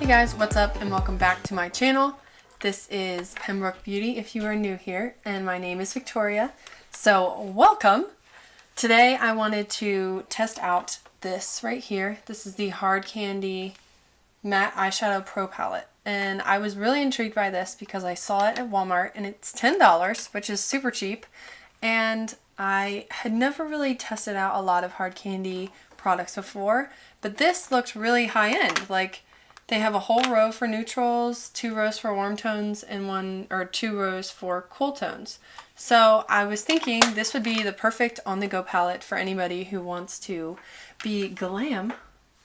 Hey guys, what's up and welcome back to my channel. This is Pembroke Beauty if you are new here, and my name is Victoria. So welcome! Today I wanted to test out this right here. This is the Hard Candy Matte Eyeshadow Pro Palette. And I was really intrigued by this because I saw it at Walmart and it's $10, which is super cheap. And I had never really tested out a lot of Hard Candy products before, but this looks really high end. Like, they have a whole row for neutrals, 2 rows for warm tones, and 2 rows for cool tones. So I was thinking this would be the perfect on-the-go palette for anybody who wants to be glam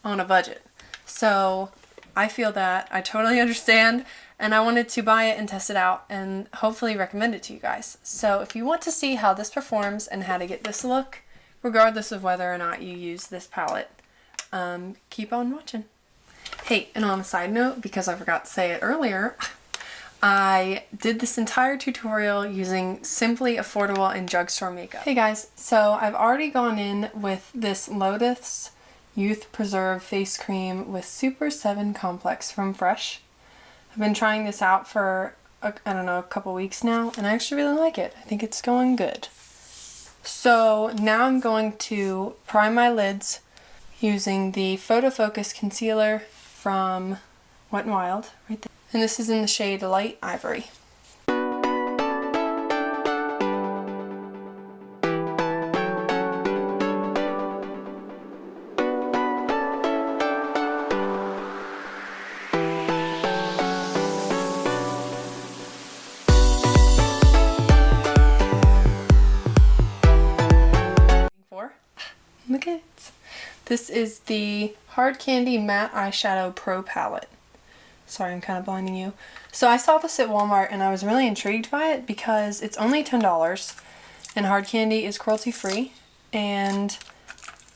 on a budget. So I feel that I totally understand, and I wanted to buy it and test it out and hopefully recommend it to you guys. So if you want to see how this performs and how to get this look, regardless of whether or not you use this palette, keep on watching. Hey, and on a side note, because I forgot to say it earlier, I did this entire tutorial using simply affordable and drugstore makeup. Hey guys, so I've already gone in with this Lotus Youth Preserve Face Cream with Super 7 Complex from Fresh. I've been trying this out for, I don't know, a couple weeks now, and I actually really like it. I think it's going good. So now I'm going to prime my lids using the Photo Focus Concealer from Wet n Wild, right there. And this is in the shade Light Ivory. Look at it. This is the Hard Candy Matte Eyeshadow Pro Palette. Sorry, I'm kind of blinding you. So I saw this at Walmart and I was really intrigued by it because it's only $10 and Hard Candy is cruelty-free, and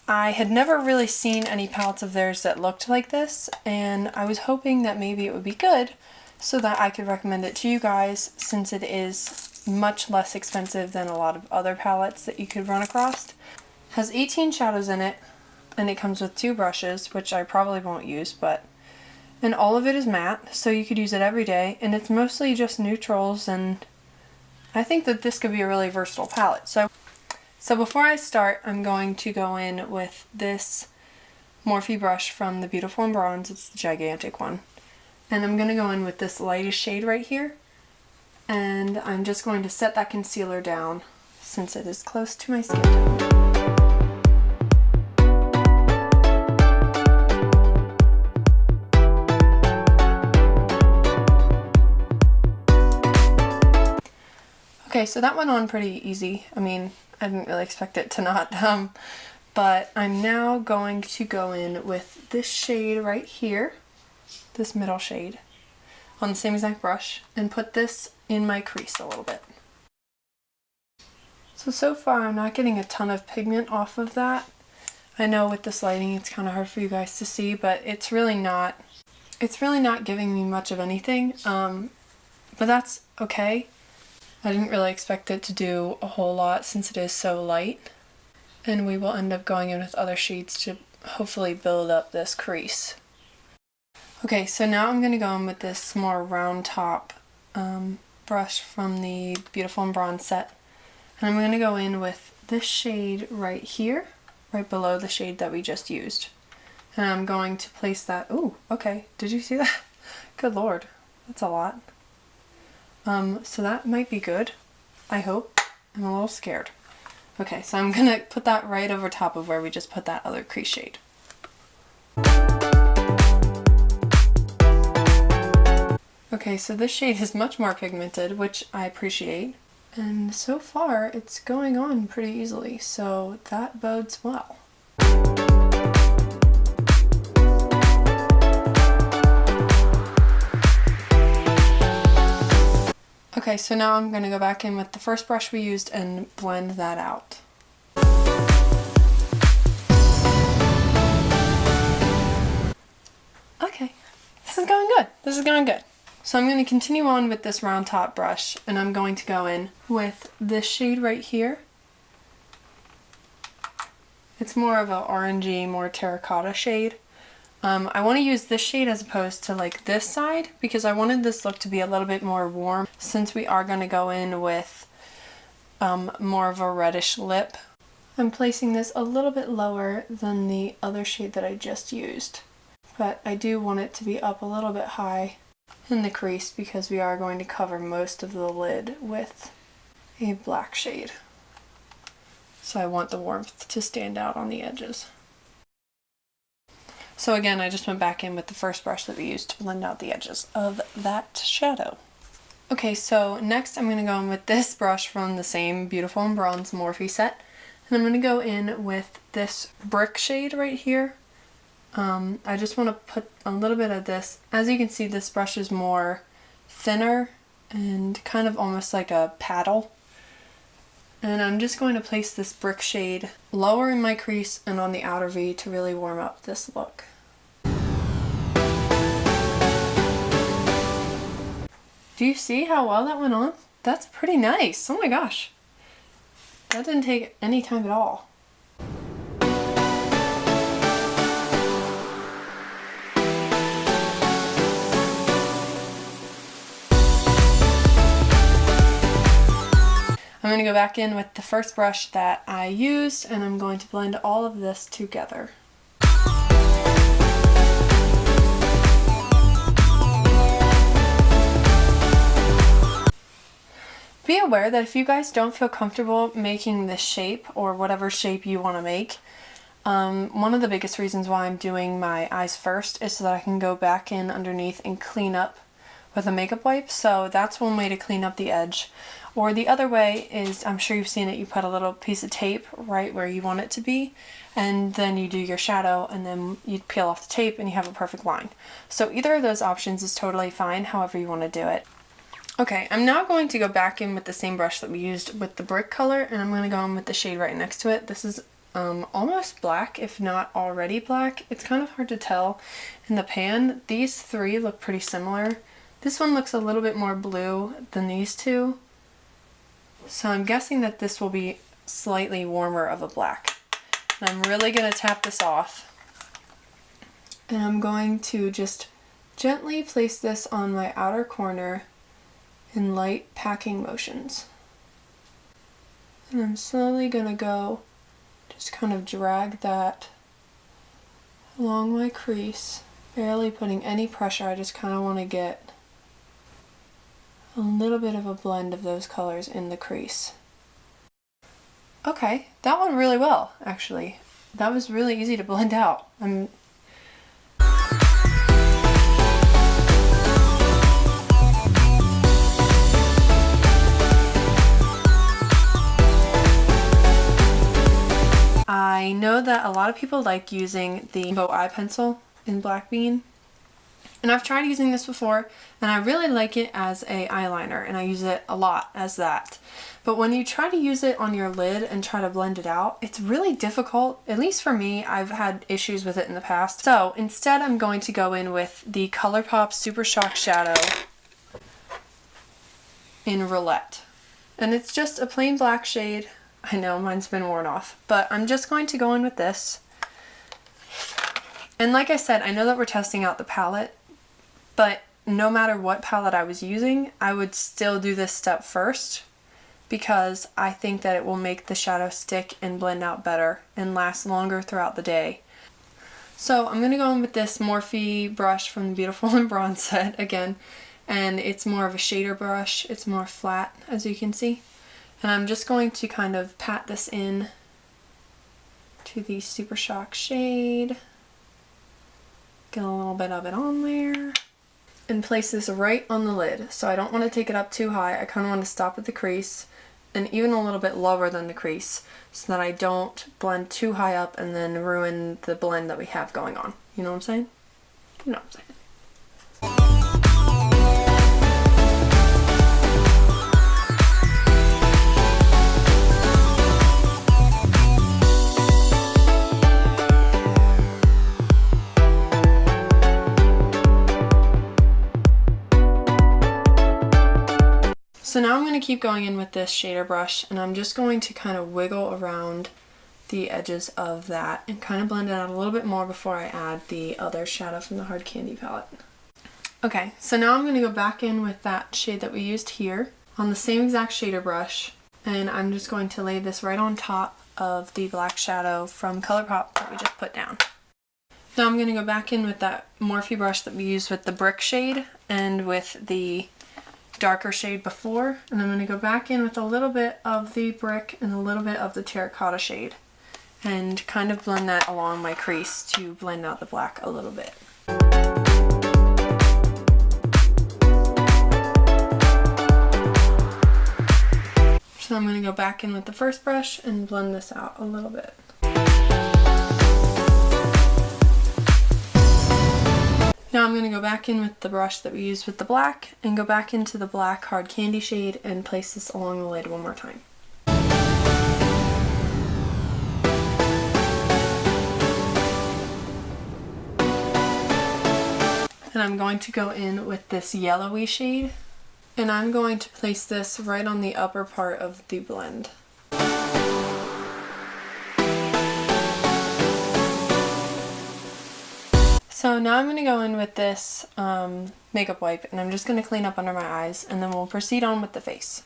I had never really seen any palettes of theirs that looked like this, and I was hoping that maybe it would be good so that I could recommend it to you guys, since it is much less expensive than a lot of other palettes that you could run across. It has 18 shadows in it, and it comes with 2 brushes, which I probably won't use, and all of it is matte, so you could use it every day, and it's mostly just neutrals, and I think that this could be a really versatile palette. So before I start, I'm going to go in with this Morphe brush from the Beautiful and Bronze. It's the gigantic one. And I'm going to go in with this lightest shade right here, and I'm just going to set that concealer down since it is close to my skin tone. Okay, so that went on pretty easy. I mean, I didn't really expect it to not, but I'm now going to go in with this shade right here, this middle shade, on the same exact brush, and put this in my crease a little bit. So far I'm not getting a ton of pigment off of that. I know with this lighting it's kind of hard for you guys to see, but it's really not giving me much of anything, but that's okay. I didn't really expect it to do a whole lot since it is so light, and we will end up going in with other shades to hopefully build up this crease. Okay, so now I'm going to go in with this more round top brush from the Beautiful and Bronze set, and I'm going to go in with this shade right here, right below the shade that we just used, and I'm going to place that. Ooh, okay, did you see that? Good lord, that's a lot. So that might be good, I hope. I'm a little scared. Okay, so I'm gonna put that right over top of where we just put that other crease shade. Okay, so this shade is much more pigmented, which I appreciate. And so far, it's going on pretty easily, so that bodes well. Okay, so now I'm going to go back in with the first brush we used and blend that out. Okay, this is going good. This is going good. So I'm going to continue on with this round top brush, and I'm going to go in with this shade right here. It's more of an orangey, more terracotta shade. I want to use this shade as opposed to like this side because I wanted this look to be a little bit more warm since we are going to go in with more of a reddish lip. I'm placing this a little bit lower than the other shade that I just used, but I do want it to be up a little bit high in the crease because we are going to cover most of the lid with a black shade. So I want the warmth to stand out on the edges. So again, I just went back in with the first brush that we used to blend out the edges of that shadow. Okay, so next I'm going to go in with this brush from the same Beautiful in Bronze Morphe set. And I'm going to go in with this brick shade right here. I just want to put a little bit of this. As you can see, this brush is more thinner and kind of almost like a paddle. And I'm just going to place this brick shade lower in my crease and on the outer V to really warm up this look. Do you see how well that went on? That's pretty nice. Oh my gosh. That didn't take any time at all. I'm going to go back in with the first brush that I used and I'm going to blend all of this together. Be aware that if you guys don't feel comfortable making this shape or whatever shape you want to make, one of the biggest reasons why I'm doing my eyes first is so that I can go back in underneath and clean up with a makeup wipe. So that's one way to clean up the edge. Or the other way is, I'm sure you've seen it, you put a little piece of tape right where you want it to be, and then you do your shadow, and then you peel off the tape and you have a perfect line. So either of those options is totally fine, however you want to do it. Okay, I'm now going to go back in with the same brush that we used with the brick color, and I'm going to go in with the shade right next to it. This is almost black, if not already black. It's kind of hard to tell in the pan. These three look pretty similar. This one looks a little bit more blue than these two. So I'm guessing that this will be slightly warmer of a black. And I'm really going to tap this off. And I'm going to just gently place this on my outer corner in light packing motions. And I'm slowly going to go, just kind of drag that along my crease, barely putting any pressure. I just kind of want to get a little bit of a blend of those colors in the crease. Okay, that went really well, actually. That was really easy to blend out. I know that a lot of people like using the Rainbow Eye Pencil in Black Bean. And I've tried using this before, and I really like it as a eyeliner, and I use it a lot as that. But when you try to use it on your lid and try to blend it out, it's really difficult. At least for me, I've had issues with it in the past. So instead, I'm going to go in with the ColourPop Super Shock Shadow in Roulette. And it's just a plain black shade. I know, mine's been worn off. But I'm just going to go in with this. And like I said, I know that we're testing out the palette, but no matter what palette I was using, I would still do this step first because I think that it will make the shadow stick and blend out better and last longer throughout the day. So I'm going to go in with this Morphe brush from the Beautiful in Bronze set again, and it's more of a shader brush. It's more flat, as you can see. And I'm just going to kind of pat this in to the Super Shock shade. Get a little bit of it on there. And place this right on the lid. So I don't want to take it up too high. I kind of want to stop at the crease and even a little bit lower than the crease so that I don't blend too high up and then ruin the blend that we have going on. You know what I'm saying? You know what I'm saying. So now I'm going to keep going in with this shader brush, and I'm just going to kind of wiggle around the edges of that and kind of blend it out a little bit more before I add the other shadow from the Hard Candy palette. Okay, so now I'm going to go back in with that shade that we used here on the same exact shader brush, and I'm just going to lay this right on top of the black shadow from ColourPop that we just put down. Now I'm going to go back in with that Morphe brush that we used with the brick shade and with the darker shade before, and I'm going to go back in with a little bit of the brick and a little bit of the terracotta shade and kind of blend that along my crease to blend out the black a little bit. So I'm going to go back in with the first brush and blend this out a little bit. Now I'm going to go back in with the brush that we used with the black and go back into the black Hard Candy shade and place this along the lid one more time. And I'm going to go in with this yellowy shade, and I'm going to place this right on the upper part of the blend. So now I'm going to go in with this makeup wipe, and I'm just going to clean up under my eyes, and then we'll proceed on with the face.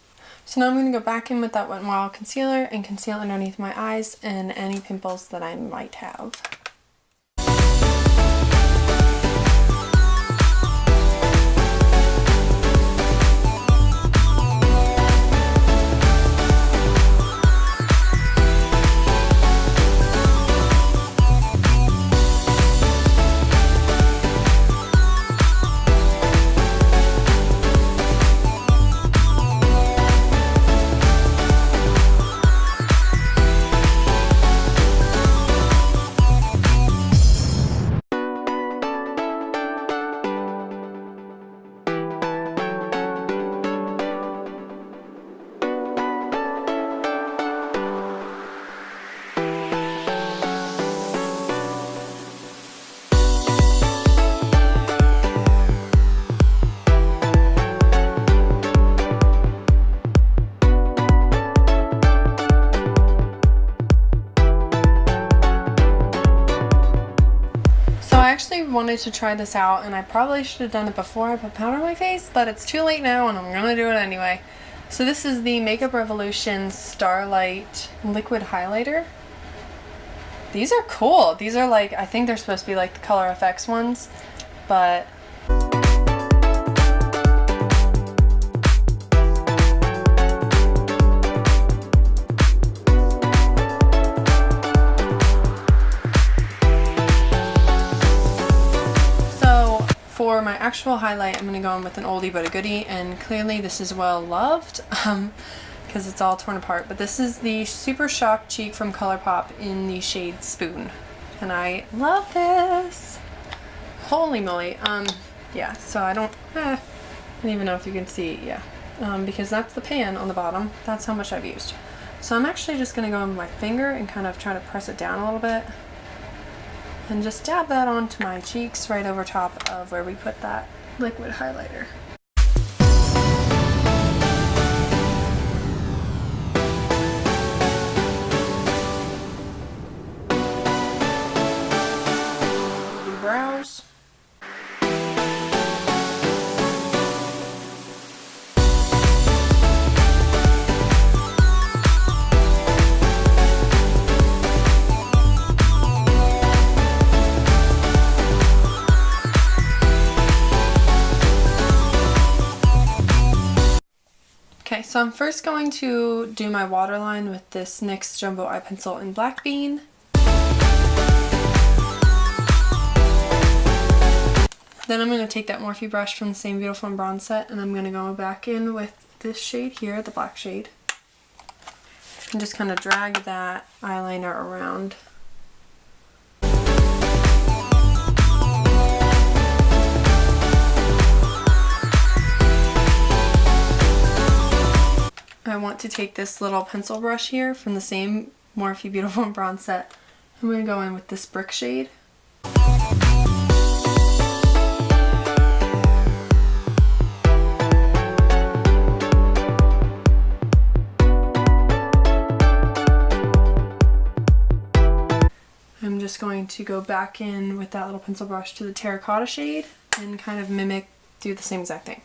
So now I'm going to go back in with that Wet n Wild concealer and conceal underneath my eyes and any pimples that I might have. I actually wanted to try this out, and I probably should have done it before I put powder on my face, but it's too late now and I'm gonna do it anyway. So this is the Makeup Revolution Starlight Liquid Highlighter. These are cool. These are like, I think they're supposed to be like the Color FX ones, but for my actual highlight, I'm going to go in with an oldie but a goodie, and clearly this is well loved because it's all torn apart. But this is the Super Shock Cheek from ColourPop in the shade Spoon, and I love this. Holy moly. Yeah, so I don't even know if you can see, yeah, because that's the pan on the bottom. That's how much I've used. So I'm actually just going to go in with my finger and kind of try to press it down a little bit. And just dab that onto my cheeks right over top of where we put that liquid highlighter. Brows. Okay, so I'm first going to do my waterline with this NYX Jumbo Eye Pencil in Black Bean. Then I'm going to take that Morphe brush from the same Beautiful and Bronze set, and I'm going to go back in with this shade here, the black shade, and just kind of drag that eyeliner around. I want to take this little pencil brush here from the same Morphe Beautiful and Bronze set. I'm going to go in with this brick shade. to go back in with that little pencil brush to the terracotta shade and kind of do the same exact thing.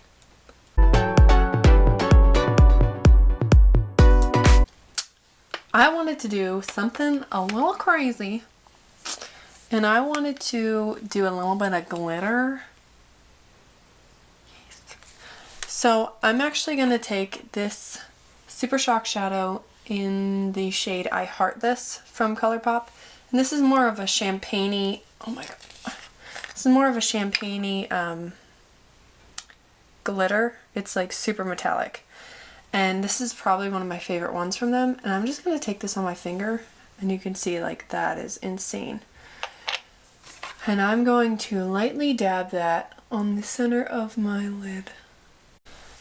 I wanted to do something a little crazy, and I wanted to do a little bit of glitter. So I'm actually going to take this Super Shock shadow in the shade I Heart This from ColourPop. And this is more of a champagne-y, oh my god, this is more of a champagne-y glitter. It's like super metallic. And this is probably one of my favorite ones from them. And I'm just going to take this on my finger, and you can see like that is insane. And I'm going to lightly dab that on the center of my lid.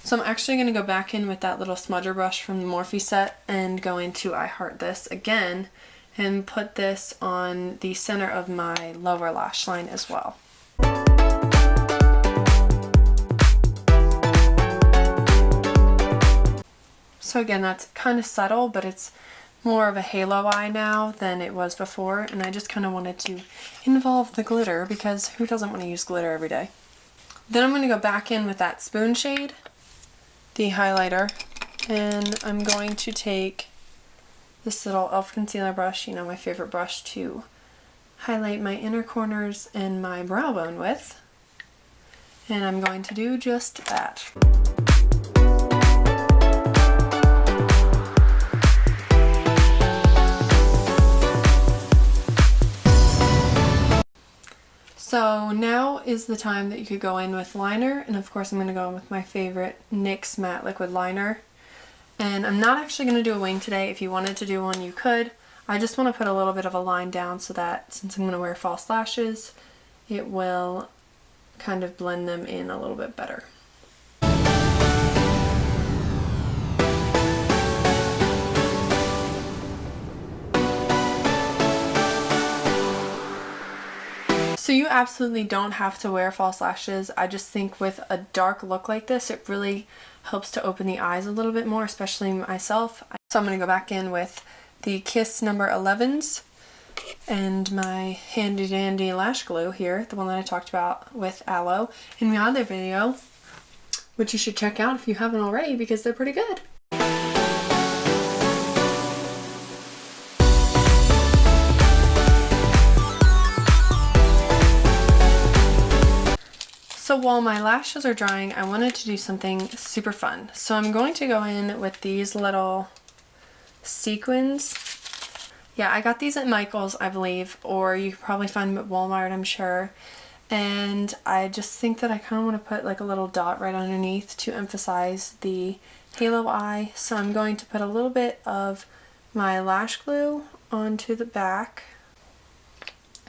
So I'm actually going to go back in with that little smudger brush from the Morphe set and go into I Heart This again and put this on the center of my lower lash line as well. So again, that's kind of subtle, but it's more of a halo eye now than it was before, and I just kind of wanted to involve the glitter because who doesn't want to use glitter every day? Then I'm going to go back in with that spoon shade, the highlighter, and I'm going to take this little e.l.f. concealer brush, you know, my favorite brush to highlight my inner corners and my brow bone with, and I'm going to do just that. So now is the time that you could go in with liner, and of course I'm going to go in with my favorite NYX matte liquid liner. And I'm not actually going to do a wing today. If you wanted to do one, you could. I just want to put a little bit of a line down so that since I'm going to wear false lashes, it will kind of blend them in a little bit better. So you absolutely don't have to wear false lashes. I just think with a dark look like this, it really helps to open the eyes a little bit more, especially myself. So I'm going to go back in with the Kiss number 11s and my handy dandy lash glue here, the one that I talked about with aloe in my other video, which you should check out if you haven't already because they're pretty good. So while my lashes are drying, I wanted to do something super fun. So I'm going to go in with these little sequins. Yeah, I got these at Michael's, I believe, or you could probably find them at Walmart, I'm sure. And I just think that I kind of want to put like a little dot right underneath to emphasize the halo eye. So I'm going to put a little bit of my lash glue onto the back.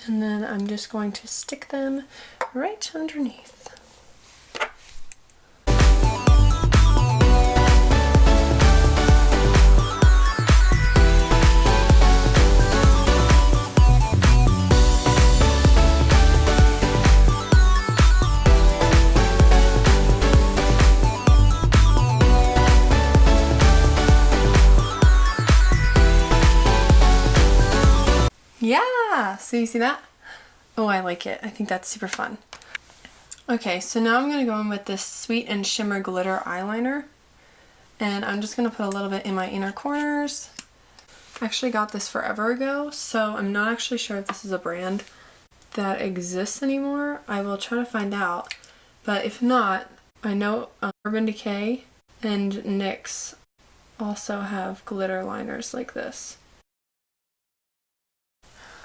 And then I'm just going to stick them right underneath. Yeah, so you see that? Oh, I like it. I think that's super fun. Okay, so now I'm going to go in with this Sweet and Shimmer Glitter Eyeliner. And I'm just going to put a little bit in my inner corners. I actually got this forever ago, so I'm not actually sure if this is a brand that exists anymore. I will try to find out. But if not, I know Urban Decay and NYX also have glitter liners like this.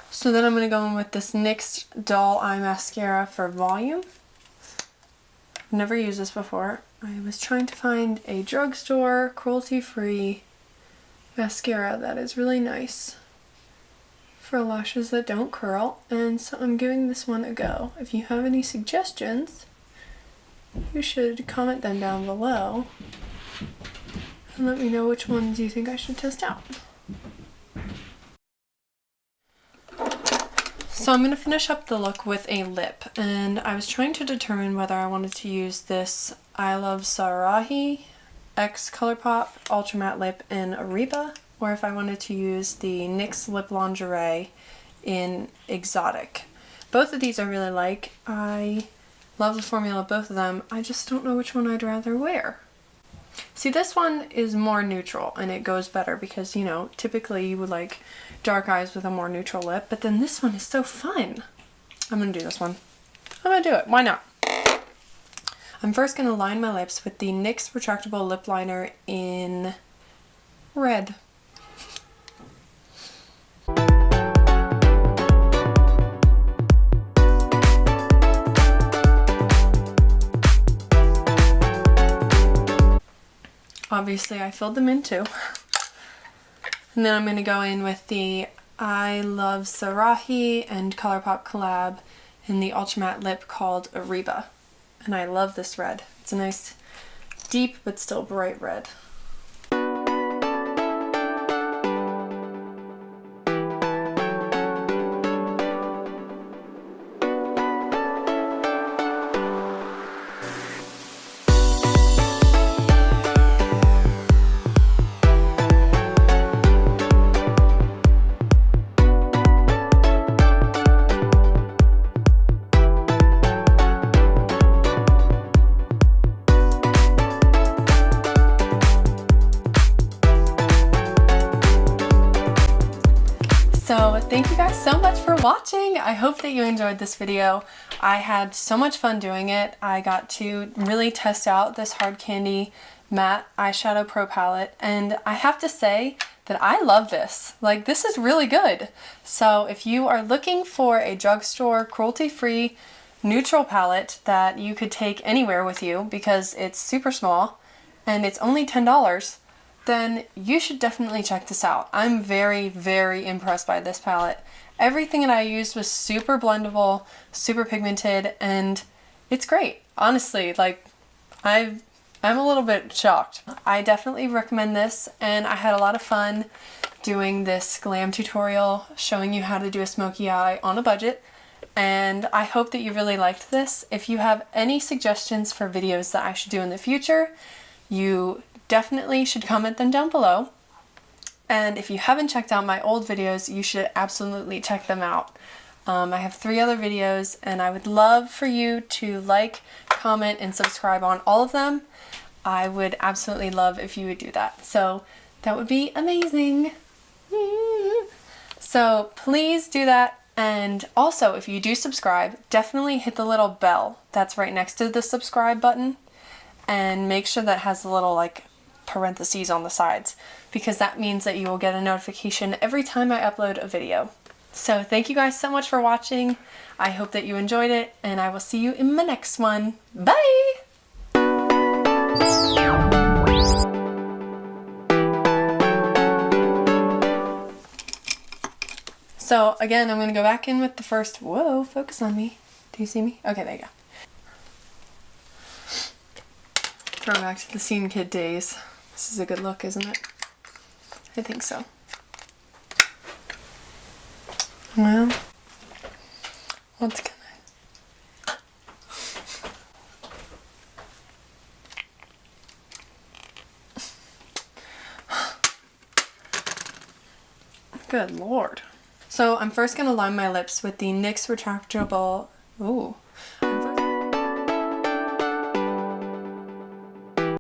So then I'm going to go in with this NYX Doll Eye Mascara for volume. I've never used this before. I was trying to find a drugstore, cruelty-free mascara that is really nice for lashes that don't curl, and so I'm giving this one a go. If you have any suggestions, you should comment them down below and let me know which ones you think I should test out. So I'm going to finish up the look with a lip, and I was trying to determine whether I wanted to use this I Love Sarahi X ColourPop Ultra Matte Lip in Ariba, or if I wanted to use the NYX Lip Lingerie in Exotic. Both of these I really like. I love the formula of both of them. I just don't know which one I'd rather wear. See, this one is more neutral and it goes better because, you know, typically you would like dark eyes with a more neutral lip, but then this one is so fun. I'm gonna do this one. I'm gonna do it. Why not? I'm first gonna line my lips with the NYX retractable lip liner in red. Obviously I filled them in too. And then I'm going to go in with the I Love Sarahi and ColourPop collab in the Ultra Matte lip called Ariba. And I love this red. It's a nice deep but still bright red. So thank you guys so much for watching. I hope that you enjoyed this video. I had so much fun doing it. I got to really test out this Hard Candy Matte Eyeshadow Pro Palette, and I have to say that I love this. Like, this is really good. So if you are looking for a drugstore cruelty-free neutral palette that you could take anywhere with you because it's super small and it's only $10, then you should definitely check this out. I'm very, very impressed by this palette. Everything that I used was super blendable, super pigmented, and it's great. Honestly, like, I'm a little bit shocked. I definitely recommend this, and I had a lot of fun doing this Glam tutorial showing you how to do a smoky eye on a budget, and I hope that you really liked this. If you have any suggestions for videos that I should do in the future, you definitely should comment them down below. And if you haven't checked out my old videos, you should absolutely check them out. I have 3 other videos, and I would love for you to like, comment, and subscribe on all of them. I would absolutely love if you would do that. So that would be amazing. So please do that. And also, if you do subscribe, definitely hit the little bell that's right next to the subscribe button, and make sure that has a little like parentheses on the sides, because that means that you will get a notification every time I upload a video. So thank you guys so much for watching. I hope that you enjoyed it, and I will see you in my next one. Bye! So again, I'm going to go back in with the first, whoa, focus on me. Do you see me? Okay, there you go. Throwback to the Scene Kid days. This is a good look, isn't it? I think so. Well, what's gonna... Good Lord. So I'm first gonna line my lips with the NYX retractable... Ooh.